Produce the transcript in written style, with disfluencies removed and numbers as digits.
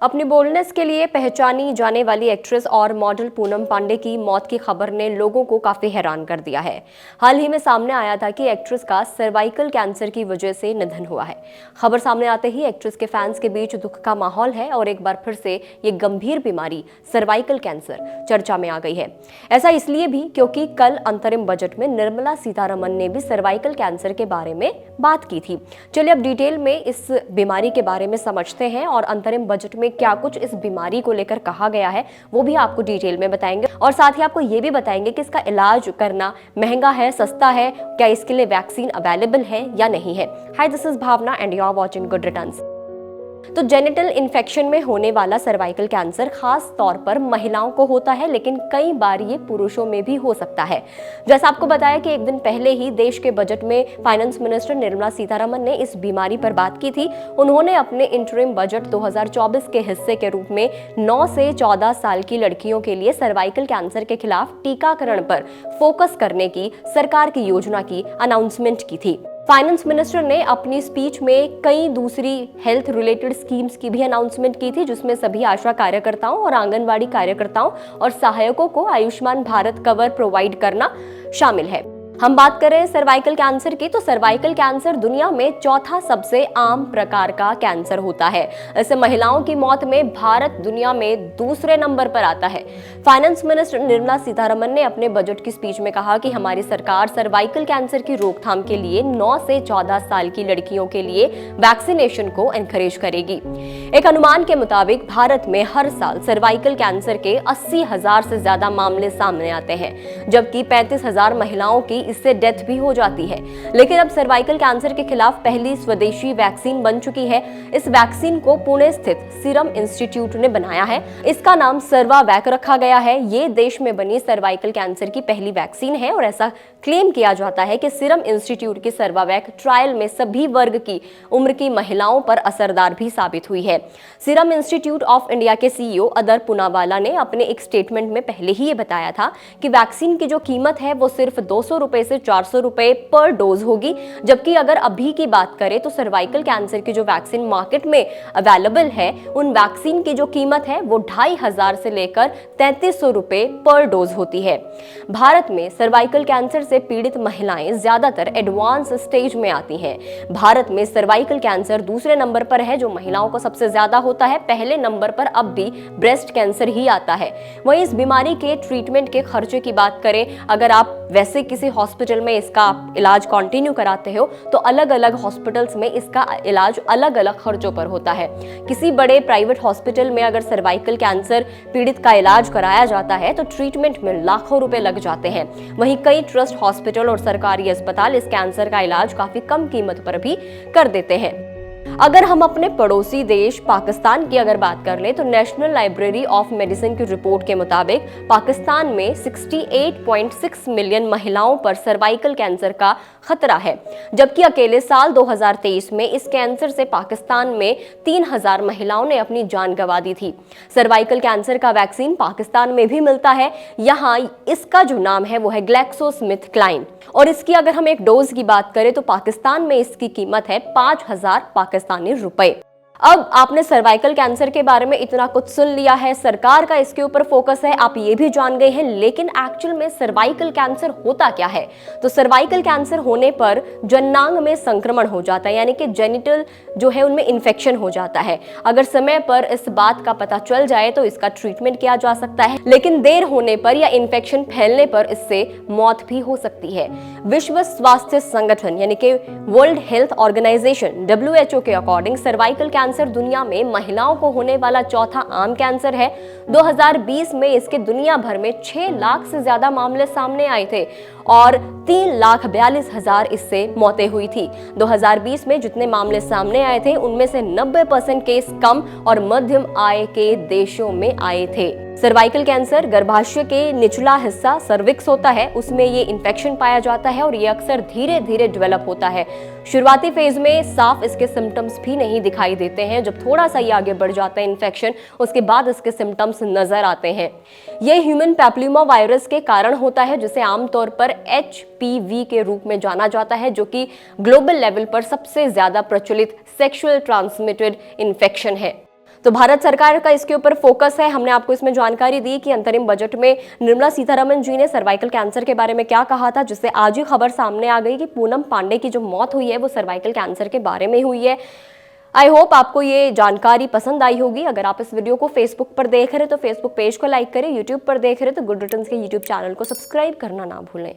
अपनी बोल्डनेस के लिए पहचानी जाने वाली एक्ट्रेस और मॉडल पूनम पांडे की मौत की खबर ने लोगों को काफी हैरान कर दिया है। हाल ही में सामने आया था कि एक्ट्रेस का सर्वाइकल कैंसर की वजह से निधन हुआ है। खबर सामने आते ही एक्ट्रेस के फैंस के बीच दुख का माहौल है और एक बार फिर से ये गंभीर बीमारी सर्वाइकल कैंसर चर्चा में आ गई है। ऐसा इसलिए भी क्योंकि कल अंतरिम बजट में निर्मला सीतारमण ने भी सर्वाइकल कैंसर के बारे में बात की थी। चलिए अब डिटेल में इस बीमारी के बारे में समझते हैं और अंतरिम बजट में क्या कुछ इस बीमारी को लेकर कहा गया है वो भी आपको डिटेल में बताएंगे और साथ ही आपको ये भी बताएंगे कि इसका इलाज करना महंगा है, सस्ता है, क्या इसके लिए वैक्सीन अवेलेबल है या नहीं है। Hi, this is Bhavna and you are watching good returns. तो जेनिटल इन्फेक्शन में होने वाला सर्वाइकल कैंसर खास तौर पर महिलाओं को होता है, लेकिन कई बार ये पुरुषों में भी हो सकता है। जैसा आपको बताया कि एक दिन पहले ही देश के बजट में फाइनेंस मिनिस्टर निर्मला सीतारमण ने इस बीमारी पर बात की थी। उन्होंने अपने इंटरिम बजट 2024 के हिस्से के रूप में 9 से 14 साल की लड़कियों के लिए सर्वाइकल कैंसर के खिलाफ टीकाकरण पर फोकस करने की सरकार की योजना की अनाउंसमेंट की थी। फाइनेंस मिनिस्टर ने अपनी स्पीच में कई दूसरी हेल्थ रिलेटेड स्कीम्स की भी अनाउंसमेंट की थी, जिसमें सभी आशा कार्यकर्ताओं और आंगनवाड़ी कार्यकर्ताओं और सहायकों को आयुष्मान भारत कवर प्रोवाइड करना शामिल है। हम बात कर रहे हैं सर्वाइकल कैंसर की, तो सर्वाइकल कैंसर दुनिया में चौथा सबसे आम प्रकार का कैंसर होता है। ऐसे महिलाओं की मौत में भारत दुनिया में दूसरे नंबर पर आता है। फाइनेंस मिनिस्टर निर्मला सीतारमण ने अपने बजट की स्पीच में कहा कि हमारी सरकार सर्वाइकल कैंसर की रोकथाम के लिए 9 से 14 साल की लड़कियों के लिए वैक्सीनेशन को एनकरेज करेगी। एक अनुमान के मुताबिक भारत में हर साल सर्वाइकल कैंसर के 80,000 से ज्यादा मामले सामने आते हैं, जबकि 35,000 महिलाओं की इससे डेथ भी हो जाती है। लेकिन अब सर्वाइकल कैंसर के खिलाफ पहली स्वदेशी वैक्सीन बन चुकी है। इस वैक्सीन को पुणे स्थित सीरम इंस्टीट्यूट ने बनाया है। इसका नाम सर्वावैक रखा गया है। ये देश में बनी सर्वाइकल कैंसर की पहली वैक्सीन है और ऐसा क्लेम किया जाता है कि सीरम इंस्टीट्यूट की सर्वावैक ट्रायल में सभी वर्ग की उम्र की महिलाओं पर असरदार भी साबित हुई है। सीरम इंस्टीट्यूट ऑफ इंडिया के सीईओ अदर पूनावाला ने अपने एक स्टेटमेंट में पहले ही ये बताया था कि वैक्सीन की जो कीमत है वो सिर्फ 200 रुपए से 400 रुपए पर डोज होगी, जबकि अगर अभी की बात करें तो सर्वाइकल कैंसर की जो वैक्सीन मार्केट में अवेलेबल है उन वैक्सीन की जो कीमत है वो 2,500 से लेकर 3,300 रुपए पर डोज होती है। भारत में सर्वाइकल कैंसर से पीड़ित महिलाएं ज्यादातर एडवांस स्टेज में आती हैं। भारत में सर्वाइकल कैंसर दूसरे नंबर पर है जो महिलाओं को सबसे ज्यादा होता है। पहले नंबर पर अब भी ब्रेस्ट कैंसर ही आता है। वहीं इस बीमारी के ट्रीटमेंट के खर्चे की बात करें, अगर आप वैसे किसी हॉस्पिटल में इसका इलाज कंटिन्यू कराते हो तो अलग अलग हॉस्पिटल्स में इसका इलाज अलग अलग खर्चों पर होता है। किसी बड़े प्राइवेट हॉस्पिटल में अगर सर्वाइकल कैंसर पीड़ित का इलाज कराया जाता है तो ट्रीटमेंट में लाखों रुपए लग जाते हैं। वहीं कई ट्रस्ट हॉस्पिटल और सरकारी अस्पताल इस कैंसर का इलाज काफी कम कीमत पर भी कर देते हैं। अगर हम अपने पड़ोसी देश पाकिस्तान की अगर बात कर ले तो नेशनल लाइब्रेरी ऑफ मेडिसिन की रिपोर्ट के मुताबिक पाकिस्तान में 68.6 मिलियन महिलाओं पर सर्वाइकल कैंसर का खतरा है, जबकि अकेले साल 2023 में इस कैंसर से पाकिस्तान में 3,000 महिलाओं ने अपनी जान गंवा दी थी। सर्वाइकल कैंसर का वैक्सीन पाकिस्तान में भी मिलता है। यहाँ इसका जो नाम है वो है ग्लैक्सोस्मिथक्लाइन और इसकी अगर हम एक डोज की बात करें तो पाकिस्तान में इसकी कीमत है 5,000 पाकिस्तानी रुपए। अब आपने सर्वाइकल कैंसर के बारे में इतना कुछ सुन लिया है, सरकार का इसके ऊपर फोकस है, आप ये भी जान गए हैं, लेकिन एक्चुअल में सर्वाइकल कैंसर होता क्या है? तो सर्वाइकल कैंसर होने पर जननांग में संक्रमण हो जाता है, यानी कि जेनिटल जो है उनमें इन्फेक्शन हो जाता है। अगर समय पर इस बात का पता चल जाए तो इसका ट्रीटमेंट किया जा सकता है, लेकिन देर होने पर या इन्फेक्शन फैलने पर इससे मौत भी हो सकती है। विश्व स्वास्थ्य संगठन यानी कि वर्ल्ड हेल्थ ऑर्गेनाइजेशन WHO के अकॉर्डिंग सर्वाइकल कैंसर दुनिया में महिलाओं को होने वाला चौथा आम कैंसर है। 2020 में इसके दुनिया भर में 6 लाख से ज्यादा मामले सामने आए थे और 3,42,000 इससे मौतें हुई थी। 2020 में जितने मामले सामने आए थे उनमें से 90% केस कम और मध्यम आय के देशों में आए थे। सर्वाइकल कैंसर गर्भाशय के निचला हिस्सा सर्विक्स होता है, उसमें ये इन्फेक्शन पाया जाता है और ये अक्सर धीरे धीरे डेवलप होता है। शुरुआती फेज में साफ इसके सिम्टम्स भी नहीं दिखाई देते हैं। जब थोड़ा सा ये आगे बढ़ जाता है इन्फेक्शन, उसके बाद इसके सिम्टम्स नजर आते हैं। ये ह्यूमन पैप्लियोमा वायरस के कारण होता है, जिसे आमतौर पर HPV के रूप में जाना जाता है, जो कि ग्लोबल लेवल पर सबसे ज्यादा प्रचलित सेक्सुअल ट्रांसमिटेड इन्फेक्शन है। तो भारत सरकार का इसके ऊपर फोकस है। हमने आपको इसमें जानकारी दी कि अंतरिम बजट में निर्मला सीतारमण जी ने सर्वाइकल कैंसर के बारे में क्या कहा था, जिससे आज ही खबर सामने आ गई कि पूनम पांडे की जो मौत हुई है वो सर्वाइकल कैंसर के बारे में हुई है। आई होप आपको ये जानकारी पसंद आई होगी। अगर आप इस वीडियो को फेसबुक पर देख रहे हैं तो फेसबुक पेज को लाइक करें, यूट्यूब पर देख रहे हैं तो गुड रिटर्न्स के यूट्यूब चैनल को सब्सक्राइब करना ना भूलें।